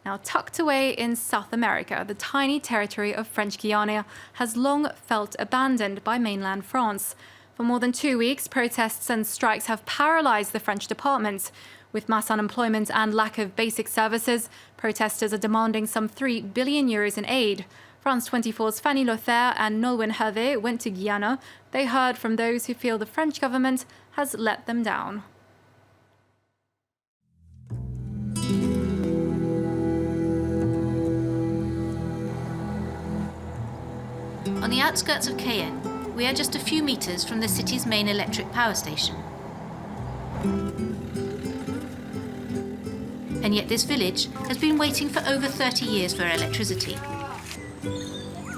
Now, tucked away in South America, the tiny territory of French Guiana has long felt abandoned by mainland France. For more than 2 weeks, protests and strikes have paralyzed the French department. With mass unemployment and lack of basic services, protesters are demanding some €3 billion in aid. France 24's Fanny Lothaire and Nolwenn Hervé went to Guiana. They heard from those who feel the French government has let them down. On the outskirts of Cayenne, we are just a few meters from the city's main electric power station. And yet this village has been waiting for over 30 years for electricity.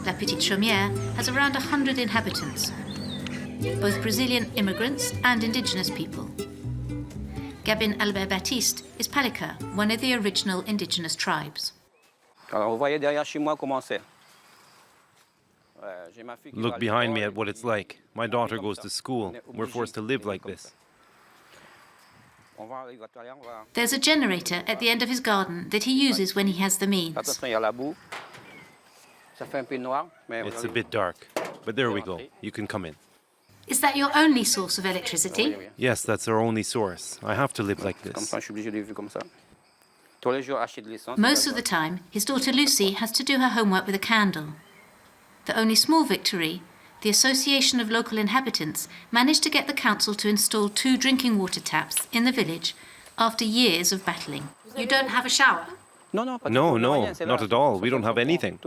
La Petite Chaumière has around 100 inhabitants, both Brazilian immigrants and indigenous people. Gabin Albert Baptiste is Palika, one of the original indigenous tribes. Look behind me at what it's like. My daughter goes to school. We're forced to live like this. There's a generator at the end of his garden that he uses when he has the means. It's a bit dark, but there we go. You can come in. Is that your only source of electricity? Yes, that's our only source. I have to live like this. Most of the time, his daughter Lucy has to do her homework with a candle. The only small victory, the Association of Local Inhabitants managed to get the council to install 2 drinking water taps in the village after years of battling. You don't have a shower? No, not at all. We don't have anything.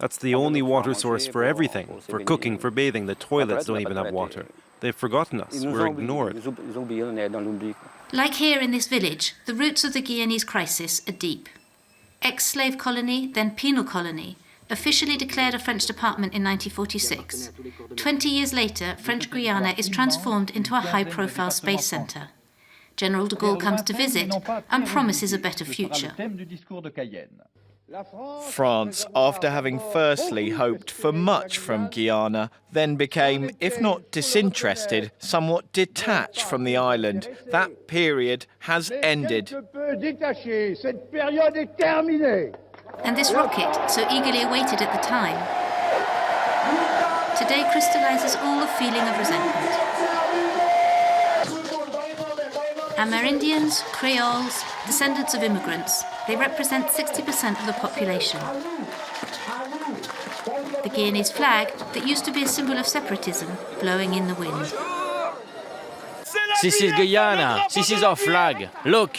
That's the only water source for everything. For cooking, for bathing. The toilets don't even have water. They've forgotten us. We're ignored. Like here in this village, the roots of the Guyanese crisis are deep. Ex-slave colony, then penal colony, officially declared a French department in 1946. 20 years later, French Guiana is transformed into a high-profile space centre. General de Gaulle comes to visit and promises a better future. France, after having firstly hoped for much from Guiana, then became, if not disinterested, somewhat detached from the island. That period has ended. And this rocket, so eagerly awaited at the time, today crystallises all the feeling of resentment. Amerindians, Creoles, descendants of immigrants, they represent 60% of the population. The Guyanese flag, that used to be a symbol of separatism, blowing in the wind. This is Guyana. This is our flag. Look!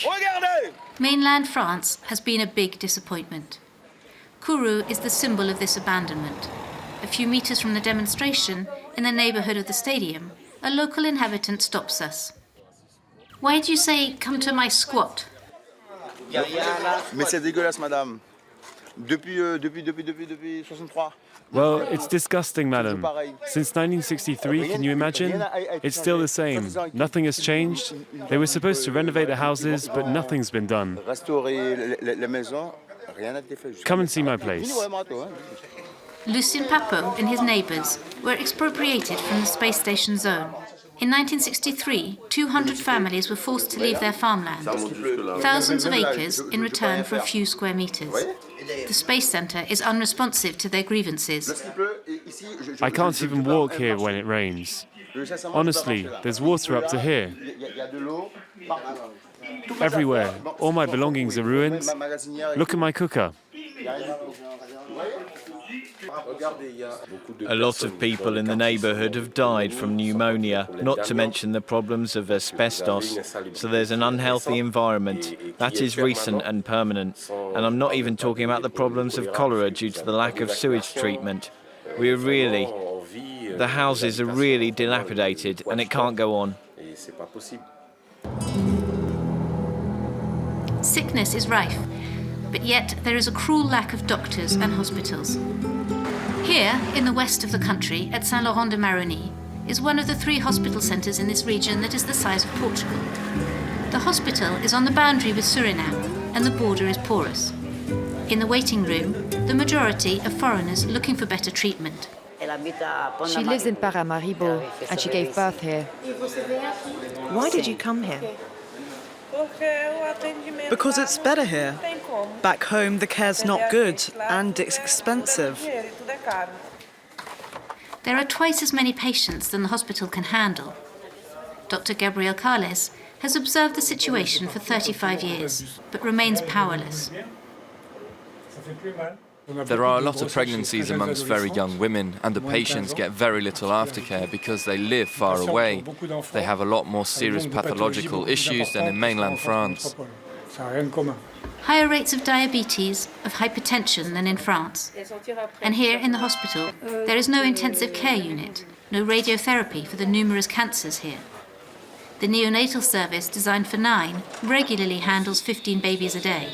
Mainland France has been a big disappointment. KOUROU is the symbol of this abandonment. A few meters from the demonstration, in the neighbourhood of the stadium, a local inhabitant stops us. Why do you say, "Come to my squat"? Mais c'est dégueulasse, madame. Depuis 63. Well, it's disgusting, madam. Since 1963, can you imagine? It's still the same. Nothing has changed. They were supposed to renovate the houses, but nothing's been done. Come and see my place. Lucien PAPO and his neighbours were expropriated from the space station zone. In 1963, 200 families were forced to leave their farmland, thousands of acres in return for a few square metres. The Space Centre is unresponsive to their grievances. I can't even walk here when it rains. Honestly, there's water up to here. Everywhere. All my belongings are ruined. Look at my cooker. A lot of people in the neighbourhood have died from pneumonia, not to mention the problems of asbestos. So there's an unhealthy environment. That is recent and permanent. And I'm not even talking about the problems of cholera due to the lack of sewage treatment. The houses are really dilapidated and it can't go on. Sickness is rife, but yet there is a cruel lack of doctors and hospitals. Here, in the west of the country, at Saint-Laurent-de-Maroni, is one of the 3 hospital centres in this region that is the size of Portugal. The hospital is on the boundary with Suriname, and the border is porous. In the waiting room, the majority are foreigners looking for better treatment. She lives in Paramaribo, and she gave birth here. Why did you come here? Because it's better here. Back home, the care's not good and it's expensive. There are twice as many patients than the hospital can handle. Dr. Gabriel has observed the situation for 35 years, but remains powerless. There are a lot of pregnancies amongst very young women, and the patients get very little aftercare because they live far away. They have a lot more serious pathological issues than in mainland France. Higher rates of diabetes, of hypertension than in France. And here in the hospital, there is no intensive care unit, no radiotherapy for the numerous cancers here. The neonatal service, designed for 9, regularly handles 15 babies a day.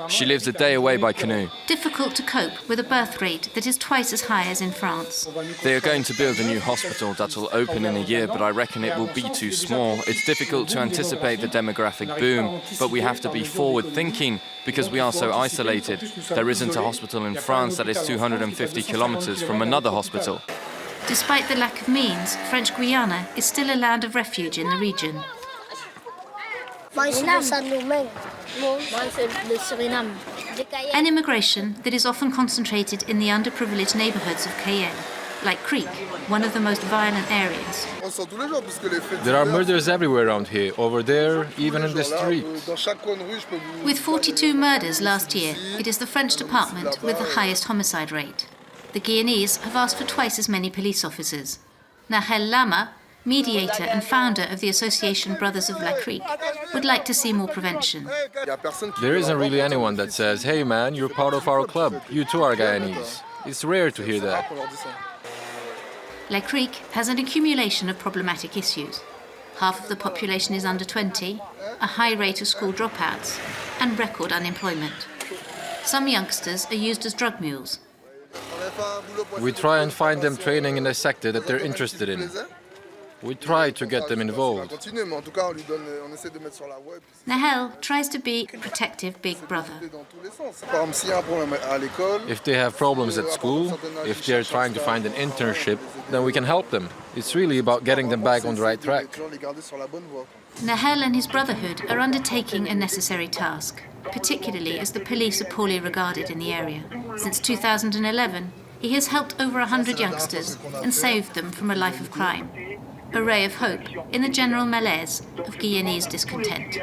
She lives a day away by canoe. Difficult to cope with a birth rate that is twice as high as in France. They are going to build a new hospital that will open in a year, but I reckon it will be too small. It's difficult to anticipate the demographic boom, but we have to be forward-thinking because we are so isolated. There isn't a hospital in France that is 250 kilometers from another hospital. Despite the lack of means, French Guiana is still a land of refuge in the region. An immigration that is often concentrated in the underprivileged neighbourhoods of Cayenne, like Creek, one of the most violent areas. There are murders everywhere around here, over there, even in the street. With 42 murders last year, it is the French department with the highest homicide rate. The Guyanese have asked for twice as many police officers. Nahel Lama, mediator and founder of the Association Brothers of La Crique, would like to see more prevention. There isn't really anyone that says, hey man, you're part of our club, you too are Guyanese. It's rare to hear that. La Crique has an accumulation of problematic issues. Half of the population is under 20, a high rate of school dropouts, and record unemployment. Some youngsters are used as drug mules. We try and find them training in a sector that they're interested in. We try to get them involved. Nahel tries to be a protective big brother. If they have problems at school, if they're trying to find an internship, then we can help them. It's really about getting them back on the right track. Nahel and his brotherhood are undertaking a necessary task, particularly as the police are poorly regarded in the area. Since 2011, he has helped over 100 youngsters and saved them from a life of crime. A ray of hope in the general malaise of Guyanese discontent.